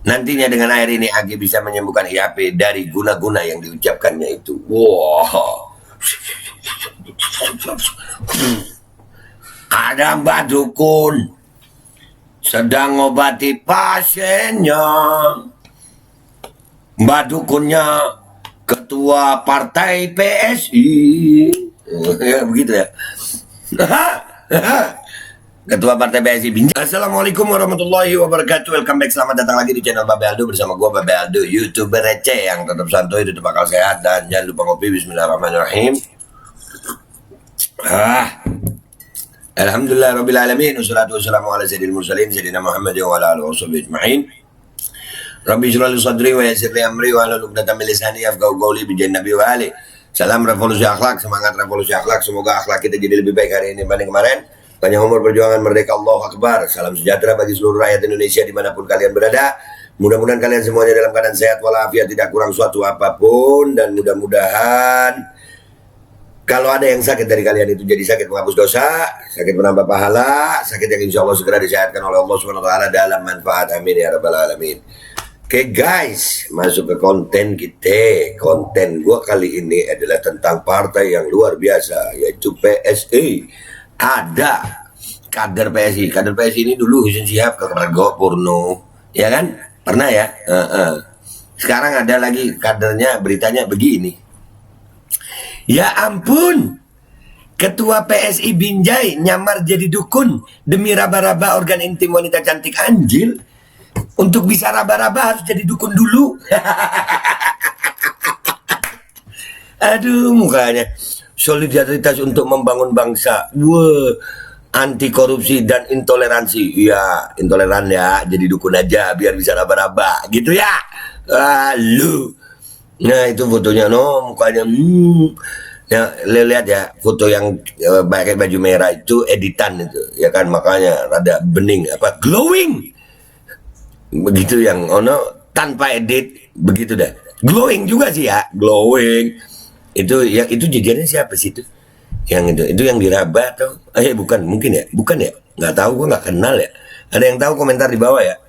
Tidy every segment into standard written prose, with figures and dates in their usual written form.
Nantinya dengan air ini AG bisa menyembuhkan IAP dari guna-guna yang diucapkannya itu. Wow. Ada Mbak Dukun sedang ngobati pasiennya. Mbak Dukunnya ketua partai PSI. Ya, begitu ya. Ketua Partai PSI Binjai. Assalamualaikum warahmatullahi wabarakatuh. Welcome back, selamat datang lagi di channel Babe Aldo bersama gue Babe Aldo, YouTuber receh yang tetap santuy, tetap bakal sehat, dan jangan lupa ngopi. Bismillahirrahmanirrahim. Alhamdulillah Rabbil Alamin. Wassalatu wassalamu ala sayyidil mursalin Sayyidina Muhammad wa ala alihi washabihi ajma'in. Rabbi shrah li sadri wa yassir li amri wa hlul 'uqdatam min lisani yafqahu qawli bi Nabi wa ali. Salam revolusi akhlak, semangat revolusi akhlak. Semoga akhlak kita jadi lebih baik hari ini dibanding kemarin. Panjang umur, perjuangan, merdeka, Allahu Akbar. Salam sejahtera bagi seluruh rakyat Indonesia dimanapun kalian berada. Mudah-mudahan kalian semuanya dalam keadaan sehat walafiat, tidak kurang suatu apapun. Dan mudah-mudahan kalau ada yang sakit dari kalian itu jadi sakit menghapus dosa, sakit menambah pahala, sakit yang insya Allah segera disehatkan oleh Allah SWT dalam manfaat. Amin ya rabbal alamin. Oke guys, masuk ke konten kita. Konten gua kali ini adalah tentang partai yang luar biasa, yaitu PSI. Ada kader PSI. Kader PSI ini dulu Husin Syihab ke Rego Purno, ya kan? Pernah ya? Sekarang ada lagi kadernya, beritanya begini. Ya ampun, Ketua PSI Binjai nyamar jadi dukun demi raba-raba organ intim wanita cantik. Anjir, untuk bisa raba-raba harus jadi dukun dulu. Aduh, mukanya. Solidaritas untuk membangun bangsa. Wah, anti korupsi dan intoleransi. Iya, intoleran ya, jadi dukun aja biar bisa raba-raba gitu ya. Lu. Nah, itu fotonya mukanya ya, lihat ya, foto yang pakai baju merah itu editan itu, ya kan, makanya rada bening glowing. Begitu yang tanpa edit begitu dah. Glowing juga sih ya, glowing. Itu yang itu jajannya siapa sih itu? Yang itu yang diraba atau bukan, mungkin ya, bukan ya, nggak tahu, gua nggak kenal ya. Ada yang tahu komentar di bawah ya.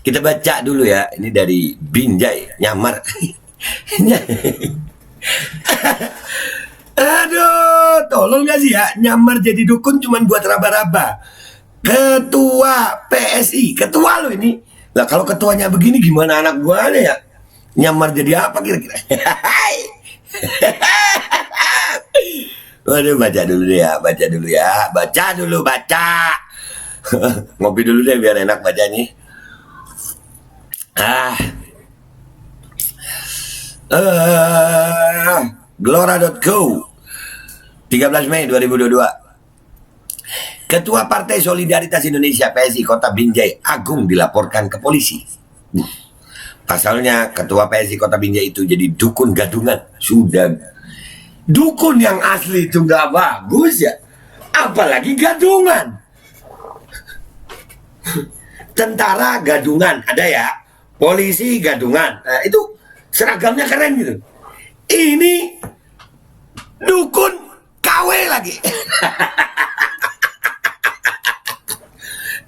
Kita baca dulu ya, ini dari Binjai nyamar. Aduh, tolong gak sih ya, nyamar jadi dukun cuman buat raba-raba. Ketua PSI, ketua lo ini. Lah kalau ketuanya begini gimana anak gua ya? Nyamar jadi apa kira-kira? Waduh, baca dulu ya. Ngopi dulu deh biar enak bacanya. Glora.co 13 Mei 2022. Ketua Partai Solidaritas Indonesia PSI Kota Binjai Agung dilaporkan ke polisi. Pasalnya Ketua PSI Kota Binjai itu jadi dukun gadungan. Sudah, dukun yang asli itu nggak bagus ya, apalagi gadungan. Tentara gadungan ada ya, polisi gadungan. Nah, itu seragamnya keren gitu. Ini dukun KW lagi.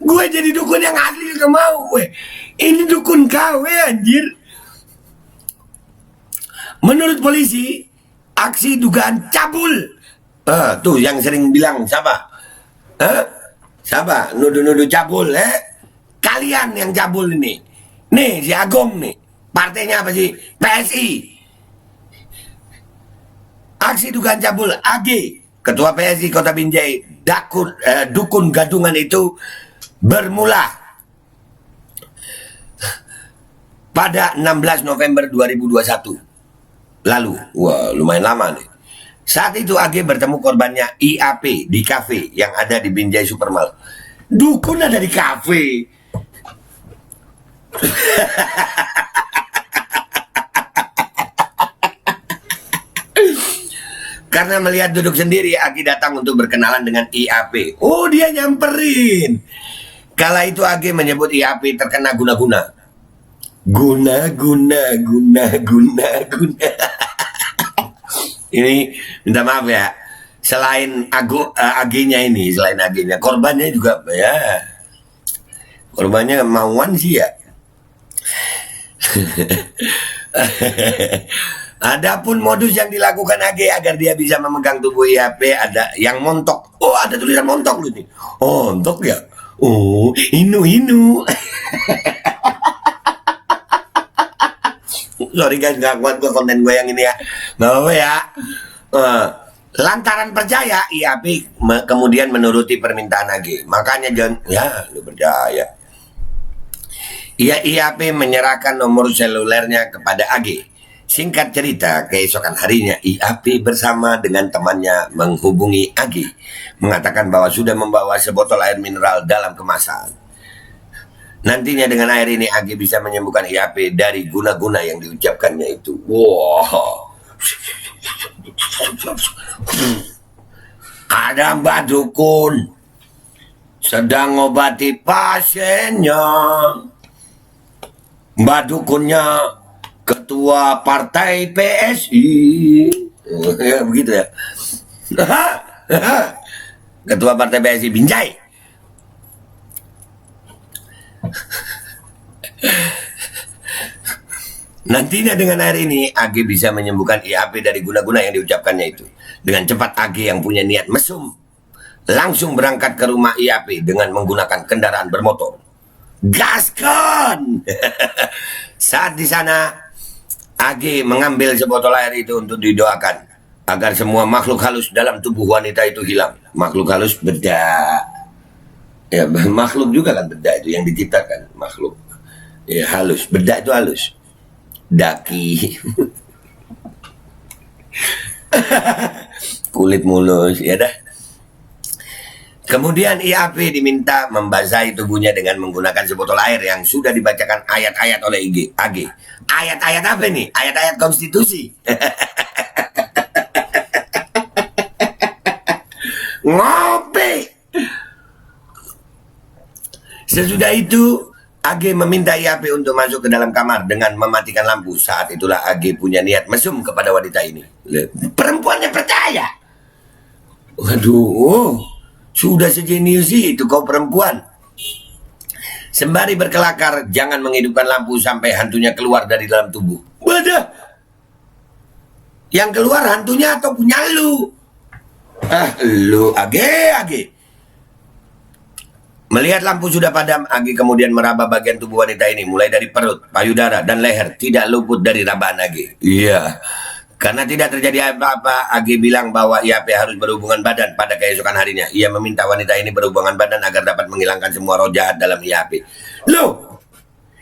Gue jadi dukun yang asli juga mau gue. Ini dukun KW anjir. Menurut polisi, aksi dugaan cabul. Tuh yang sering bilang siapa? Siapa? Nuduh-nuduh cabul, Kalian yang cabul ini. Nih si Agung nih. Partainya apa sih? PSI. Aksi dugaan cabul AG, Ketua PSI Kota Binjai, dukun gadungan itu bermula pada 16 November 2021 lalu. Wah, lumayan lama nih. Saat itu AG bertemu korbannya IAP di kafe yang ada di Binjai Supermall. Dukun ada di kafe. Karena melihat duduk sendiri, Agi datang untuk berkenalan dengan IAP. Oh, dia nyamperin. Kala itu Agi menyebut IAP terkena guna-guna. Guna. Ini minta maaf ya. Selain Agi-nya ini, korbannya juga ya. Korbannya mauan sih ya. Adapun modus yang dilakukan AG agar dia bisa memegang tubuh IAP ada yang montok. Oh, ada tulisan montok loh nih. Oh, montok ya. Oh, inu. Sorry guys, nggak kuat gue konten gue yang ini ya. Nggak apa-apa ya. Lantaran percaya, IAP kemudian menuruti permintaan AG. Makanya jangan, ya lu percaya. IAP menyerahkan nomor selulernya kepada AG. Singkat cerita, keesokan harinya IAP bersama dengan temannya menghubungi AG, mengatakan bahwa sudah membawa sebotol air mineral dalam kemasan. Nantinya dengan air ini AG bisa menyembuhkan IAP dari guna-guna yang diucapkannya itu. Wow. Ada Mbak Dukun sedang ngobati pasiennya. Mbak Dukunnya ketua partai PSI. Ya, begitu ya. Ketua partai PSI Binjai. Nantinya dengan air ini AG bisa menyembuhkan IAP dari guna-guna yang diucapkannya itu. Dengan cepat AG yang punya niat mesum langsung berangkat ke rumah IAP dengan menggunakan kendaraan bermotor. Gaskan! Saat di sana AG mengambil sebotol air itu untuk didoakan agar semua makhluk halus dalam tubuh wanita itu hilang. Makhluk halus beda. Ya, makhluk juga kan beda itu yang diciptakan makhluk. Ya, halus, beda itu halus. Daki. Kulit mulus, ya dah. Kemudian IAP diminta membasahi tubuhnya dengan menggunakan sebotol air yang sudah dibacakan ayat-ayat oleh AG. Ayat-ayat apa nih? Ayat-ayat konstitusi. Ngopi. Sesudah itu AG meminta IAP untuk masuk ke dalam kamar dengan mematikan lampu. Saat itulah AG punya niat mesum kepada wanita ini. Perempuannya percaya. Waduh, sudah sejenius itu kau perempuan. Sembari berkelakar, jangan menghidupkan lampu sampai hantunya keluar dari dalam tubuh. Wadah, yang keluar hantunya atau punya lu? Lu AG. Melihat lampu sudah padam, AG kemudian meraba bagian tubuh wanita ini, mulai dari perut, payudara, dan leher, tidak luput dari rabaan AG. Iya, karena tidak terjadi apa-apa, AG bilang bahwa IAP harus berhubungan badan pada keesokan harinya. Ia meminta wanita ini berhubungan badan agar dapat menghilangkan semua roh jahat dalam IAP. Loh,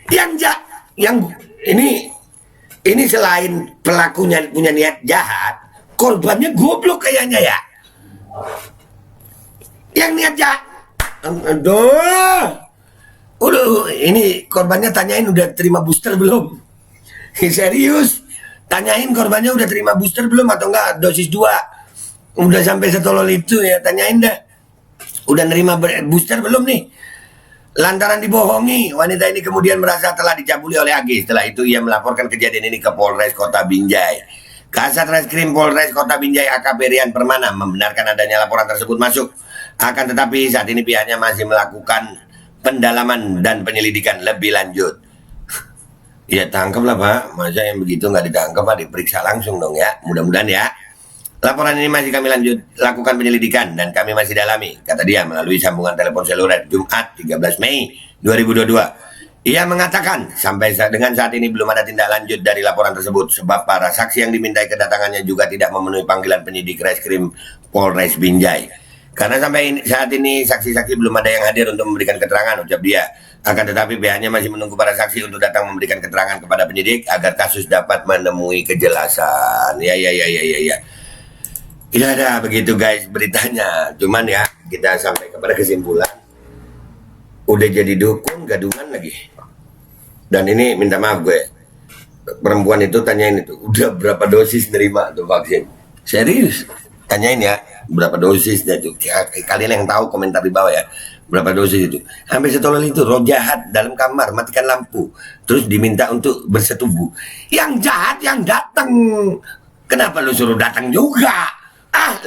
yang ini selain pelakunya punya niat jahat, korbannya goblok kayaknya ya. Yang niat jahat. Aduh, ini korbannya tanyain udah terima booster belum? Serius, tanyain korbannya udah terima booster belum atau enggak dosis 2? Udah sampai setolol itu ya, tanyain dah. Udah nerima booster belum nih? Lantaran dibohongi, wanita ini kemudian merasa telah dicabuli oleh AG. Setelah itu ia melaporkan kejadian ini ke Polres Kota Binjai. Kasat Reskrim Polres Kota Binjai AKP Rian Permana membenarkan adanya laporan tersebut masuk. Akan tetapi saat ini pihaknya masih melakukan pendalaman dan penyelidikan lebih lanjut. Ya tangkap lah Pak, masa yang begitu nggak ditangkap Pak, diperiksa langsung dong ya, mudah-mudahan ya. Laporan ini masih kami lakukan penyelidikan dan kami masih dalami, kata dia melalui sambungan telepon seluler Jumat 13 Mei 2022. Ia mengatakan sampai dengan saat ini belum ada tindak lanjut dari laporan tersebut sebab para saksi yang dimintai kedatangannya juga tidak memenuhi panggilan penyidik Reskrim Polres Binjai. Karena sampai saat ini saksi-saksi belum ada yang hadir untuk memberikan keterangan, ucap dia. Akan tetapi pihaknya masih menunggu para saksi untuk datang memberikan keterangan kepada penyidik agar kasus dapat menemui kejelasan. Ya. Ya dah begitu guys beritanya. Cuman ya kita sampai kepada kesimpulan. Udah jadi dukun gadungan lagi. Dan ini minta maaf gue. Perempuan itu tanyain itu, udah berapa dosis nerima tuh vaksin? Serius? Tanyain ya, berapa dosisnya tuh. Kalian yang tahu komentar di bawah ya. Berapa dosis itu? Hampir setolol itu, roh jahat dalam kamar, matikan lampu. Terus diminta untuk bersetubuh. Yang jahat yang datang. Kenapa lu suruh datang juga?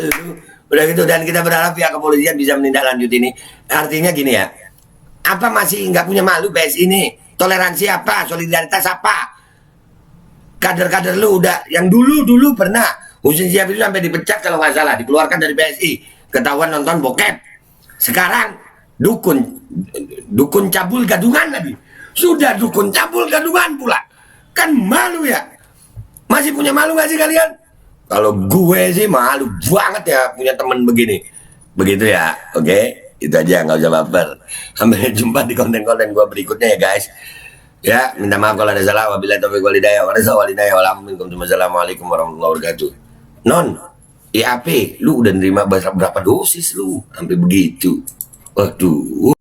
Lu. Udah gitu, dan kita berharap pihak kepolisian bisa menindaklanjuti ini. Artinya gini ya, apa masih nggak punya malu PS ini? Toleransi apa? Solidaritas apa? kader-kader lu udah yang dulu pernah Husin Siap itu sampai dipecat kalau nggak salah, dikeluarkan dari PSI, ketahuan nonton bokep. Sekarang dukun cabul gadungan lagi, sudah dukun cabul gadungan pula, kan malu ya. Masih punya malu nggak sih kalian? Kalau gue sih malu banget ya punya temen begini. Begitu ya, oke? Itu aja, nggak usah baper. Sampai jumpa di konten-konten gue berikutnya ya guys. Ya, minta maaf kalau ada salah. Wabillahi taufiq wal hidayah. Wassalamualaikum warahmatullahi wabarakatuh. Non, IAP, lu udah nerima berapa dosis lu? Sampai begitu. Waduh.